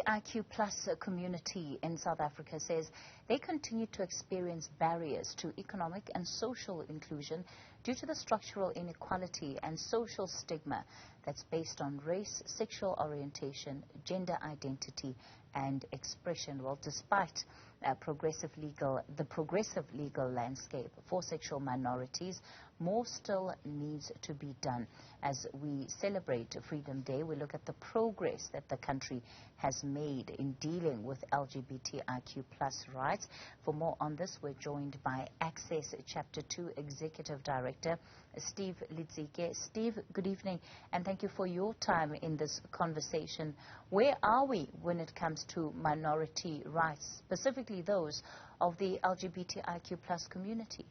LGBTIQ+ community in South Africa says they continue to experience barriers to economic and social inclusion due to the structural inequality and social stigma that's based on race, sexual orientation, gender identity, and expression. Well, despite the progressive legal landscape for sexual minorities, more still needs to be done. As we celebrate Freedom Day, we look at the progress that the country has made in dealing with LGBTIQ+ rights. For more on this, we're joined by Access Chapter 2 Executive Director, Steve Letsike. Steve, good evening, and thank you for your time in this conversation. Where are we when it comes to minority rights, specifically those of the LGBTIQ+ community?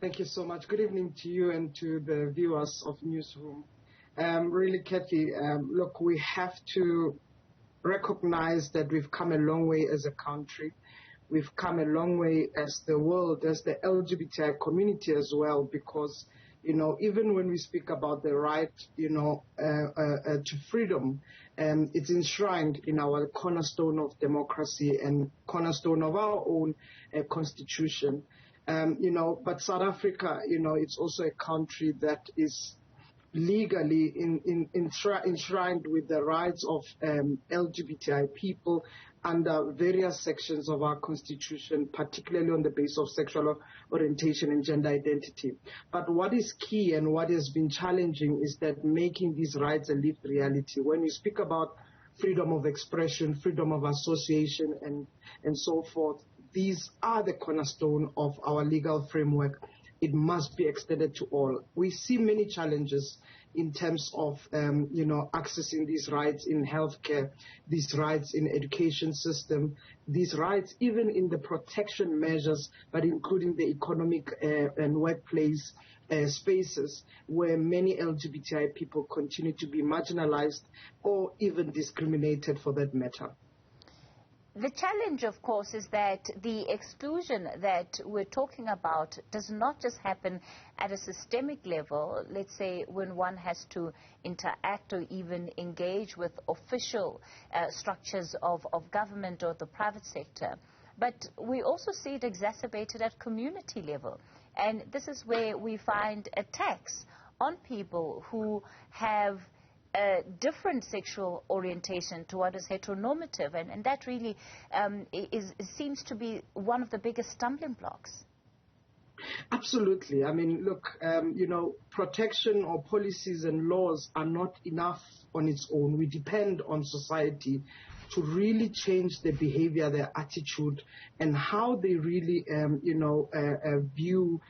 Thank you so much. Good evening to you and to the viewers of Newzroom. Really, Kathy, look, we have to recognize that we've come a long way as a country. We've come a long way as the world, as the LGBTI community as well, because, you know, even when we speak about the right, to freedom, it's enshrined in our cornerstone of democracy and cornerstone of our own constitution. But South Africa, it's also a country that is legally enshrined with the rights of LGBTI people under various sections of our constitution, particularly on the basis of sexual orientation and gender identity. But what is key and what has been challenging is that making these rights a lived reality. When we speak about freedom of expression, freedom of association, and so forth, these are the cornerstone of our legal framework. It must be extended to all. We see many challenges in terms of, accessing these rights in healthcare, these rights in education system, these rights even in the protection measures, but including the economic and workplace spaces where many LGBTI people continue to be marginalized or even discriminated for that matter. The challenge, of course, is that the exclusion that we're talking about does not just happen at a systemic level, let's say when one has to interact or even engage with official structures of government or the private sector, but we also see it exacerbated at community level. And this is where we find attacks on people who have a different sexual orientation to what is heteronormative, and that really seems to be one of the biggest stumbling blocks. Absolutely. I mean, look, protection or policies and laws are not enough on its own. We depend on society to really change their behavior, their attitude, and how they really, view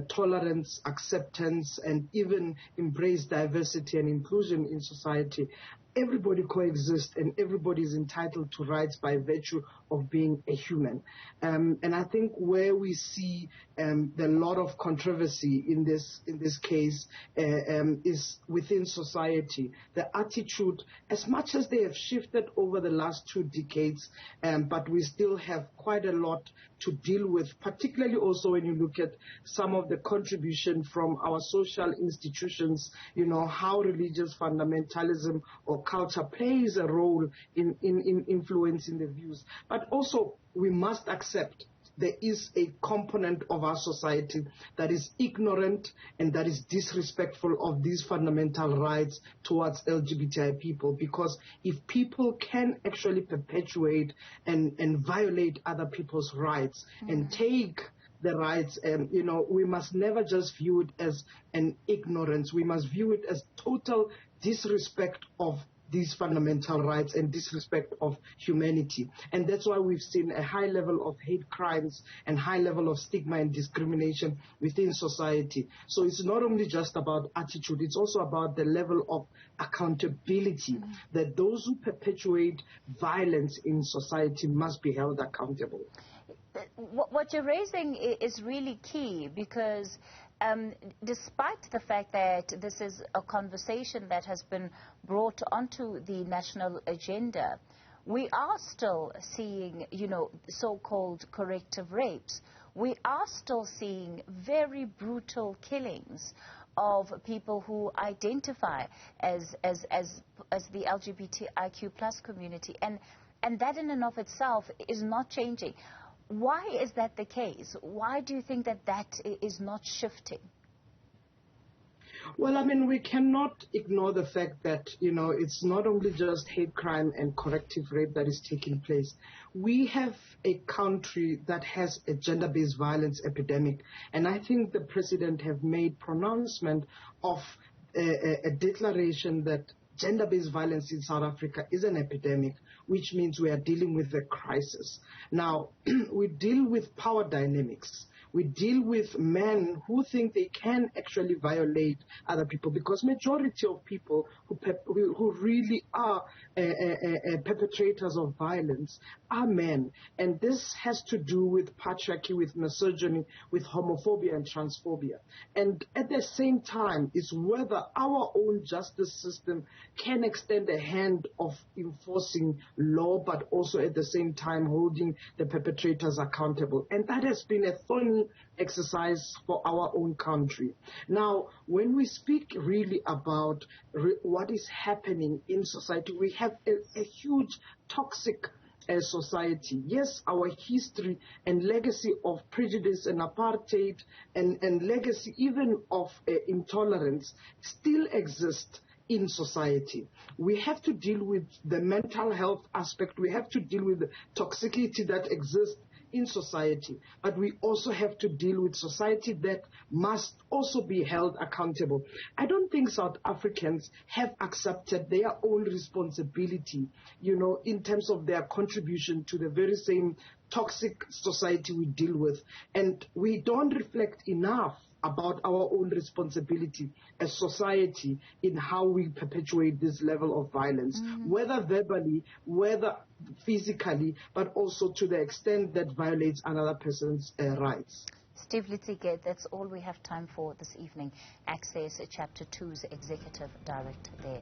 tolerance, acceptance, and even embrace diversity and inclusion in society. Everybody coexists and everybody is entitled to rights by virtue of being a human. And I think where we see the lot of controversy in this case is within society. The attitude, as much as they have shifted over the last 2 decades, but we still have quite a lot to deal with, particularly also when you look at some of the contribution from our social institutions, how religious fundamentalism or culture plays a role in influencing the views. But also, we must accept there is a component of our society that is ignorant and that is disrespectful of these fundamental rights towards LGBTI people, because if people can actually perpetuate and violate other people's rights and take the rights, we must never just view it as an ignorance. We must view it as total disrespect of these fundamental rights and disrespect of humanity. And that's why we've seen a high level of hate crimes and high level of stigma and discrimination within society. So it's not only just about attitude, it's also about the level of accountability, that those who perpetuate violence in society must be held accountable. What you're raising is really key, because despite the fact that this is a conversation that has been brought onto the national agenda, we are still seeing, so-called corrective rapes. We are still seeing very brutal killings of people who identify as the LGBTIQ+ community, and that in and of itself is not changing. Why is that the case? Why do you think that that is not shifting? Well, I mean, we cannot ignore the fact that, it's not only just hate crime and corrective rape that is taking place. We have a country that has a gender-based violence epidemic, and I think the president have made pronouncement of a declaration that gender-based violence in South Africa is an epidemic, which means we are dealing with a crisis. Now, we deal with power dynamics. We deal with men who think they can actually violate other people, because majority of people who really are perpetrators of violence are men. And this has to do with patriarchy, with misogyny, with homophobia and transphobia. And at the same time is whether our own justice system can extend a hand of enforcing law, but also at the same time holding the perpetrators accountable. And that has been a thorny exercise for our own country. Now, when we speak really about what is happening in society, we have a huge toxic society. Yes, our history and legacy of prejudice and apartheid and legacy even of intolerance still exist in society. We have to deal with the mental health aspect. We have to deal with the toxicity that exists in society, but we also have to deal with society that must also be held accountable. I don't think South Africans have accepted their own responsibility, in terms of their contribution to the very same toxic society we deal with. And we don't reflect enough about our own responsibility as society in how we perpetuate this level of violence, whether verbally, whether physically, but also to the extent that violates another person's rights. Steve Letsike, that's all we have time for this evening. Access Chapter 2's Executive Director there.